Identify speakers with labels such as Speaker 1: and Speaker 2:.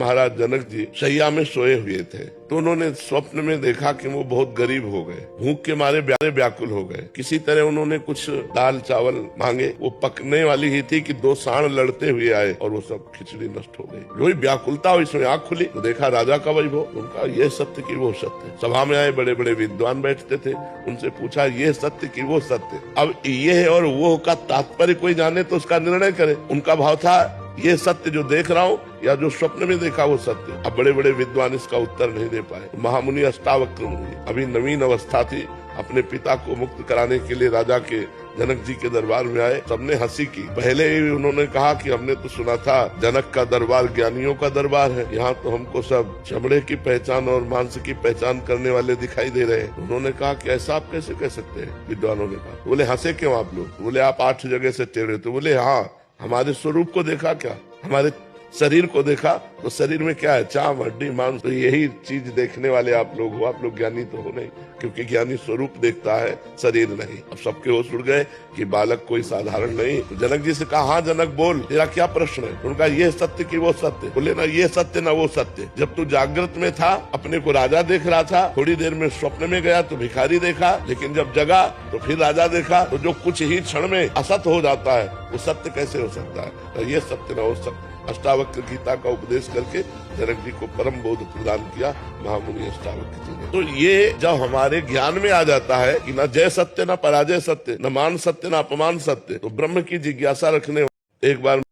Speaker 1: महाराज जनक जी शैया में सोए हुए थे तो उन्होंने स्वप्न में देखा कि वो बहुत गरीब हो गए, भूख के मारे व्याकुल हो गए। किसी तरह उन्होंने कुछ दाल चावल मांगे, वो पकने वाली ही थी कि दो सांड लड़ते हुए आए और वो सब खिचड़ी नष्ट हो गई। जो व्याकुलता हुई, इसमें आंख खुली तो देखा राजा का वैभव। उनका ये सत्य की वो सत्य। सभा में आए बड़े बड़े विद्वान बैठते थे, उनसे पूछा ये सत्य की वो सत्य। अब ये और वो का तात्पर्य कोई जाने तो उसका निर्णय करे। उनका भाव था ये सत्य जो देख रहा हूँ या जो स्वप्न में देखा वो सत्य। अब बड़े बड़े विद्वान इसका उत्तर नहीं दे पाए। महामुनि अष्टावक्र मुनि, अभी नवीन अवस्था थी, अपने पिता को मुक्त कराने के लिए राजा के जनक जी के दरबार में आए। सबने हंसी की। पहले ही उन्होंने कहा कि हमने तो सुना था जनक का दरबार ज्ञानियों का दरबार है, यहाँ तो हमको सब चमड़े की पहचान और मांस की पहचान करने वाले दिखाई दे रहे हैं। उन्होंने कहा कि ऐसा आप कैसे कह सकते हैं? विद्वानों ने कहा। बोले हंसे क्यों आप लोग? बोले आप 8 जगह से टेढ़े। तो बोले हाँ, हमारे स्वरूप को देखा क्या? हमारे शरीर को देखा तो शरीर में क्या है? चाम हड्डी मांस। तो यही चीज देखने वाले आप लोग हो। आप लोग ज्ञानी तो हो नहीं, क्योंकि ज्ञानी स्वरूप देखता है, शरीर नहीं। अब सबके होश उड़ गए कि बालक कोई साधारण नहीं। तो जनक जी से कहा हाँ जनक बोल, तेरा क्या प्रश्न है? उनका ये सत्य की वो सत्य। बोले ना ये सत्य ना वो सत्य। जब तू जागृत में था अपने को राजा देख रहा था, थोड़ी देर में स्वप्न में गया तो भिखारी देखा, लेकिन जब जगा तो फिर राजा देखा। तो जो कुछ ही क्षण में असत हो जाता है वो सत्य कैसे हो सकता है? तो ये सत्य ना वो सत्य। अष्टावक्र गीता का उपदेश करके जनक जी को परम बोध प्रदान किया महामुनि अष्टावक्र जी ने। तो ये जब हमारे ज्ञान में आ जाता है कि न जय सत्य न पराजय सत्य, न मान सत्य न अपमान सत्य, तो ब्रह्म की जिज्ञासा रखने एक बार